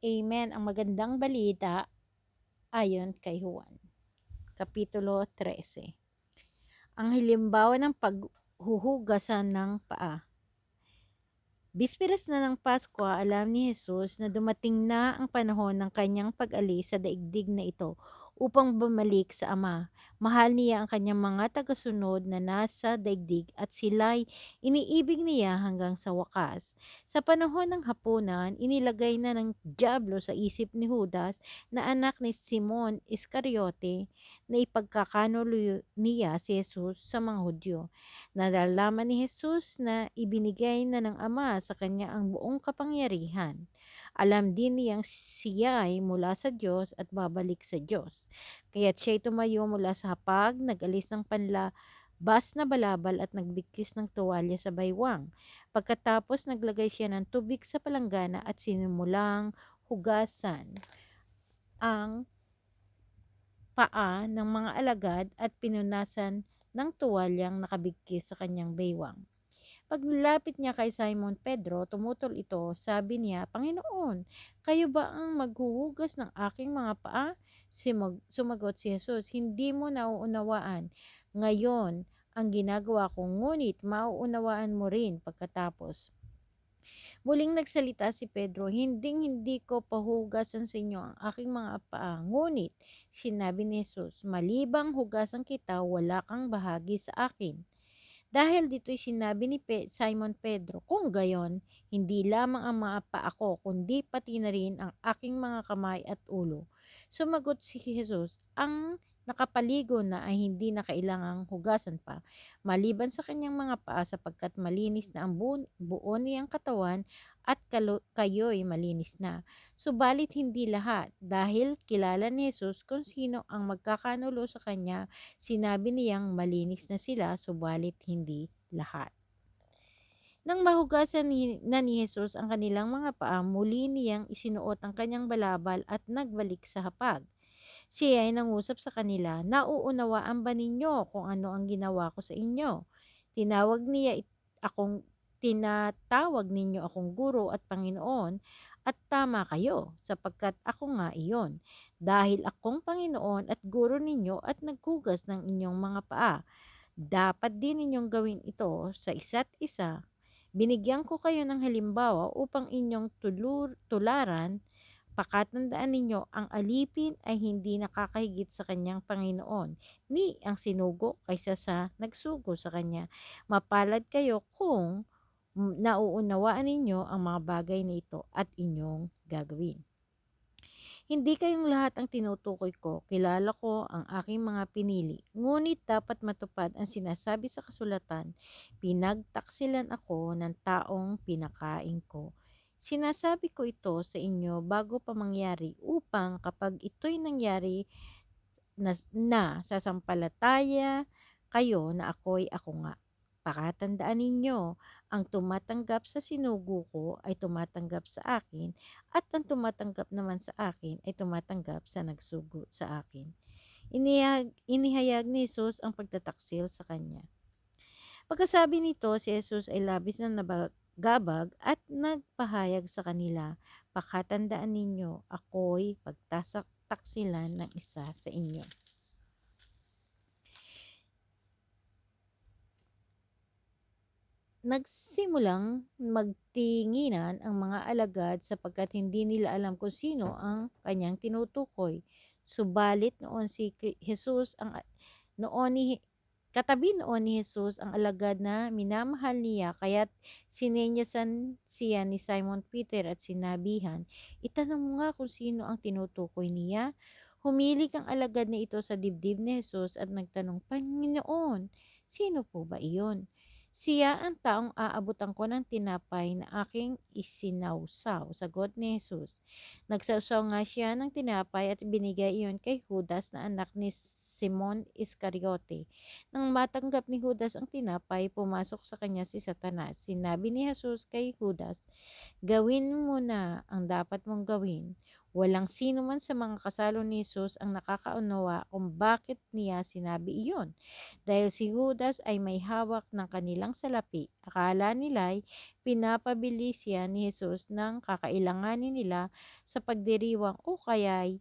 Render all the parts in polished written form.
Amen. Ang magandang balita ayon kay Juan. Kapitulo 13. Ang halimbawa ng paghuhugasan ng paa. Bisperas na ng Pasko, alam ni Jesus na dumating na ang panahon ng kanyang pag-alis sa daigdig na ito upang bumalik sa Ama. Mahal niya ang kanyang mga tagasunod na nasa daigdig at sila'y iniibig niya hanggang sa wakas. Sa panahon ng hapunan, inilagay na ng Diablo sa isip ni Judas na anak ni Simon Iscariote na ipagkakanulo niya si Jesus sa mga Hudyo. Nalalaman ni Jesus na ibinigay na ng Ama sa kanya ang buong kapangyarihan. Alam din niyang siya ay mula sa Diyos at babalik sa Diyos. Kaya't siya'y tumayo mula sa hapag, nag-alis ng panlabas na balabal at nagbigkis ng tuwalya sa baywang. Pagkatapos naglagay siya ng tubig sa palanggana at sinimulang hugasan ang paa ng mga alagad at pinunasan ng tuwalyang nakabigkis sa kanyang baywang. Paglapit niya kay Simon Pedro, tumutol ito. Sabi niya, Panginoon, kayo ba ang maghuhugas ng aking mga paa? Sumagot si Jesus, hindi mo nauunawaan ngayon ang ginagawa ko, ngunit mauunawaan mo rin pagkatapos. Muling nagsalita si Pedro, Hinding-hindi ko pahugasan sa inyo ang aking mga paa. Ngunit, sinabi ni Jesus, malibang hugasan kita, wala kang bahagi sa akin. Dahil dito'y sinabi ni Simon Pedro, kung gayon, hindi lamang ang mga paa ko, kundi pati na rin ang aking mga kamay at ulo. Sumagot si Jesus, ang nakapaligo na ay hindi na kailangang hugasan pa, maliban sa kanyang mga paa sapagkat malinis na ang buo niyang katawan at kayo'y malinis na. Subalit hindi lahat, dahil kilala ni Jesus kung sino ang magkakanulo sa kanya. Sinabi niyang malinis na sila, subalit hindi lahat. Nang mahugasan na ni Jesus ang kanilang mga paa, muli niyang isinuot ang kanyang balabal at nagbalik sa hapag. Siya ay nangusap sa kanila, nauunawaan ba ninyo kung ano ang ginawa ko sa inyo? Akong Tinatawag ninyo akong guro at Panginoon, at tama kayo, sapagkat ako nga iyon. Dahil akong Panginoon at guro ninyo at naghugas ng inyong mga paa. Dapat din ninyong gawin ito sa isa't isa. Binigyan ko kayo ng halimbawa upang inyong tularan. Pakatandaan ninyo, ang alipin ay hindi nakakahigit sa kanyang Panginoon, ni ang sinugo kaysa sa nagsugo sa kanya. Mapalad kayo kung nauunawaan ninyo ang mga bagay na ito at inyong gagawin. Hindi kayong lahat ang tinutukoy ko, kilala ko ang aking mga pinili. Ngunit dapat matupad ang sinasabi sa kasulatan, pinagtaksilan ako ng taong pinakain ko. Sinasabi ko ito sa inyo bago pa mangyari upang kapag ito'y nangyari na sasampalataya kayo na ako'y ako nga. Pakatandaan ninyo, ang tumatanggap sa sinugo ko ay tumatanggap sa akin, at ang tumatanggap naman sa akin ay tumatanggap sa nagsugo sa akin. Inihayag ni Jesus ang pagtataksil sa kanya. Pagkasabi nito, si Jesus ay labis na nabagabag at nagpahayag sa kanila, pakatandaan ninyo, ako'y pagtaksilan ng isa sa inyo. Nagsimulang magtinginan ang mga alagad sapagkat hindi nila alam kung sino ang kanyang tinutukoy. Subalit noon ni katabi noon ni Jesus ang alagad na minamahal niya, kaya't sinenyasan siya ni Simon Peter at sinabihan, itanong mo nga kung sino ang tinutukoy niya. Humilig ang alagad na ito sa dibdib ni Jesus at nagtanong, Panginoon, sino po ba iyon? Siya ang taong aabutan ko ng tinapay na aking isinawsaw. Sagot ni Jesus. Nagsawsaw nga siya ng tinapay at binigay iyon kay Judas na anak ni Simon Iscariote. Nang matanggap ni Judas ang tinapay, pumasok sa kanya si Satanas. Sinabi ni Jesus kay Judas, "Gawin mo na ang dapat mong gawin." Walang sino man sa mga kasalo ni Jesus ang nakakaunawa kung bakit niya sinabi iyon. Dahil si Judas ay may hawak ng kanilang salapi, akala nila'y pinapabilis siya ni Jesus ng kakailanganin nila sa pagdiriwang o kaya'y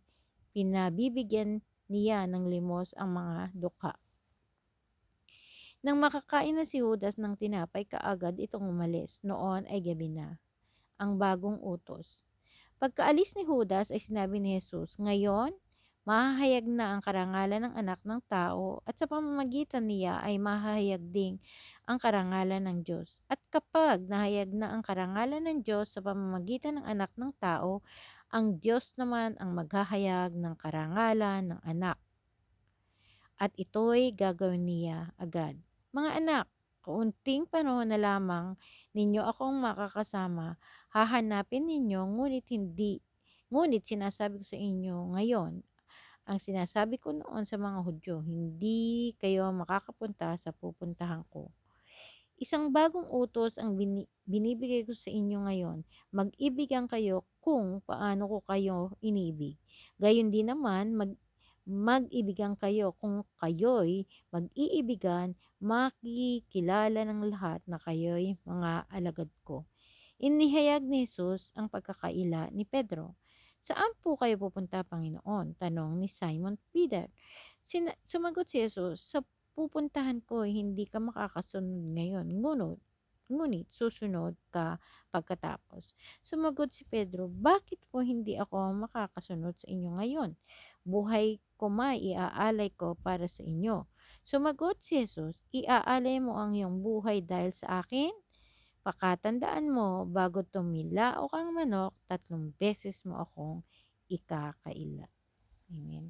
pinabibigyan niya ng limos ang mga dukha. Nang makakain na si Judas ng tinapay, kaagad itong umalis. Noon ay gabi na. Ang bagong utos. Pagkaalis ni Judas ay sinabi ni Jesus, "Ngayon, mahahayag na ang karangalan ng Anak ng Tao at sa pamamagitan niya ay mahahayag ding ang karangalan ng Diyos. At kapag nahayag na ang karangalan ng Diyos sa pamamagitan ng Anak ng Tao, ang Diyos naman ang maghahayag ng karangalan ng Anak. At ito'y gagawin niya agad. Mga anak, kaunting panahon na lamang ninyo akong makakasama, hahanapin ninyo, ngunit sinasabi ko sa inyo ngayon, ang sinasabi ko noon sa mga Hudyo, hindi kayo makakapunta sa pupuntahan ko. Isang bagong utos ang binibigay ko sa inyo ngayon, mag-ibigan kayo kung paano ko kayo inibig. Gayon din naman, mag-ibigan kayo kung kayo'y mag-iibigan, makikilala ng lahat na kayo'y mga alagad ko. Inihayag ni Jesus ang pagkakaila ni Pedro. Saan po kayo pupunta, Panginoon? Tanong ni Simon Peter. Sumagot si Jesus, sa pupuntahan ko hindi ka makakasunod ngayon, ngunit susunod ka pagkatapos. Sumagot si Pedro, bakit po hindi ako makakasunod sa inyo ngayon? Buhay ko iaalay ko para sa inyo. Sumagot si Jesus, iaalay mo ang iyong buhay dahil sa akin? Pakatandaan mo, bago tumilao kang manok, 3 beses mo akong ikakaila. Amen.